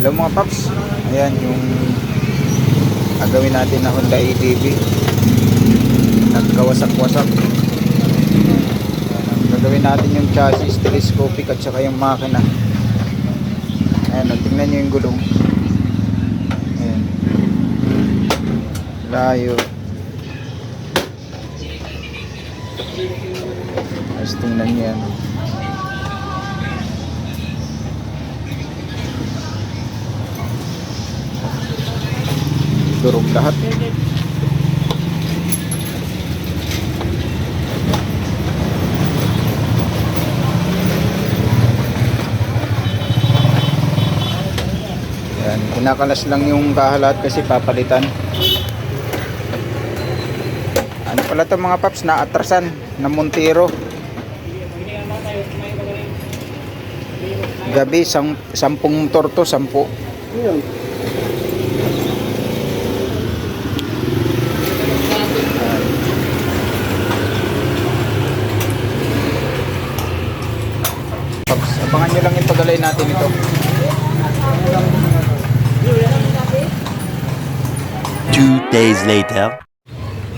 Hello mga paps, ayan yung gagawin natin na Honda ADV, nagkawasak-wasak. Gagawin natin yung chassis, telescopic at saka yung makina. Ayan, tingnan nyo yung gulong. Ayan, layo. Ayos, tingnan nyo yan. Durog lahat. Yan, kinakalas lang yung kahalat kasi papalitan. Ano pala ito mga paps, naatrasan na Montero. Gabi, 10 motor to, 10. Abangan nyo lang yung pagalay natin ito. 2 days later.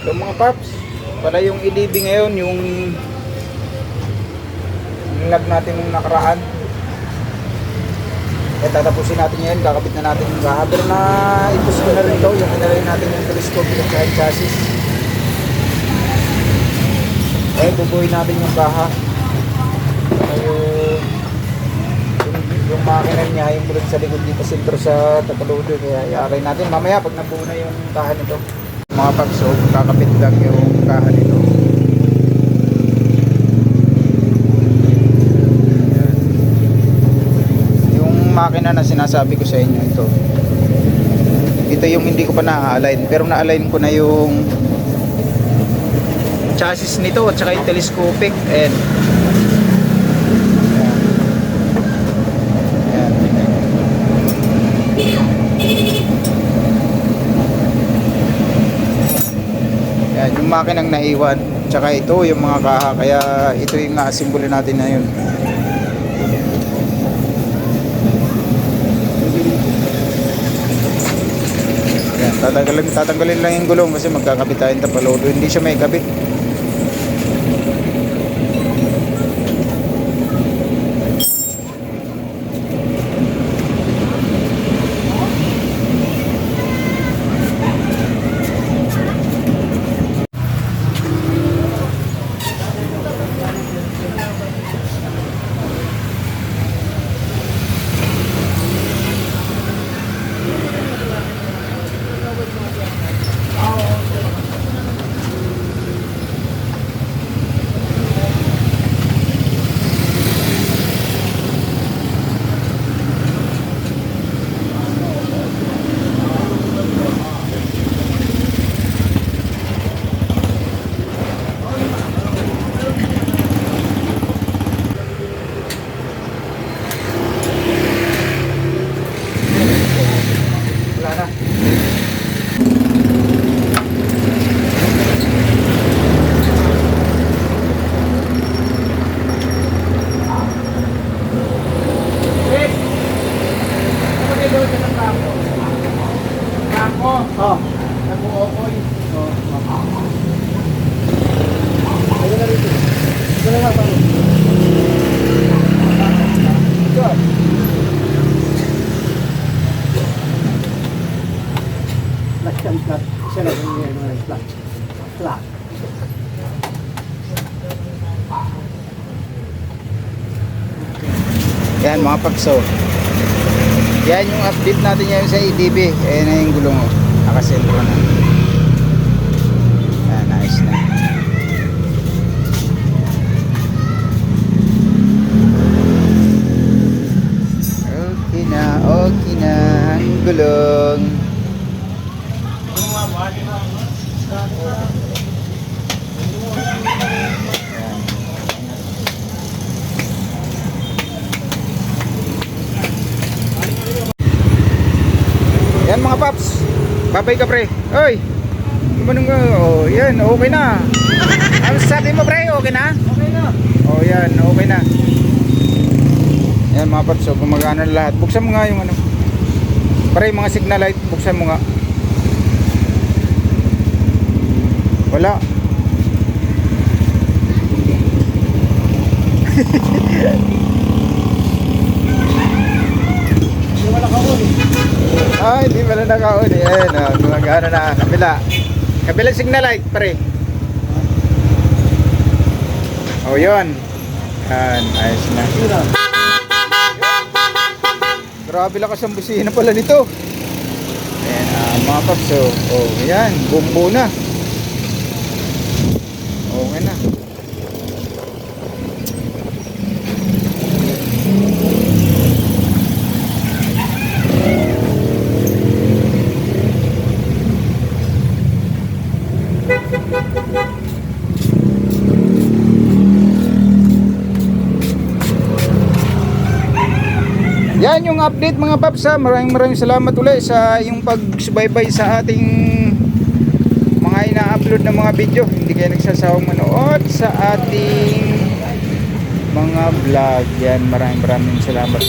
So mga paps, pala yung ADV ngayon, yung lab natin nung nakaraan. Kaya tatapusin natin yan, kakabit na natin yung kaha. Pero na ipus ko na rin ito, yung kinalay natin yung telescope at saka yung chassis. Eh, bubuhin natin yung kaha. Yung makina niya, yung bulot sa likod dito sentro sa tapaludo, kaya i-aray natin mamaya pag nabuo na yung kaha nito mga paps. So kakapit lang yung kaha nito. Ayan. Yung makina na sinasabi ko sa inyo, ito yung hindi ko pa na-align, pero na-align ko na yung chassis nito at saka yung telescopic. And yung makinang naiwan, tsaka ito yung mga kaha, kaya ito yung asimbolo natin na yun. Ayan, tatanggalin lang yung gulong kasi magkakabit tayong tapalodo, hindi siya may kabit. Yan mga pagso, yan yung update natin yan sa ADV. Ayan na yung gulong, nakasentro na. Yan, nice na. Okay na ang gulong. Yan mga paps, babay ka pre. Oy, gumanong ka. Oh, yan, okay na. Ano sabi mo pre, okay na? Okay na. Oh yan, okay na. Yan mga paps, so gumagana lahat. Buksan mo nga yung ano. Pare, mga signal light, buksan mo nga. Wala. Hindi pala naka-on eh. Ayun, gumagana na. Kabila signal light, pare. Oh, yun. Yan, ayos na. Grabe lakas ang busina pala nito. Ayan, mga paps. Oh, ayan, bumbo na. Okay na. Yan yung update mga paps ha. Maraming salamat ulit sa yung pagsubaybay sa ating mga ina-upload na mga video. Hindi kayo nagsasawang manood sa ating mga vlog. Yan, maraming salamat.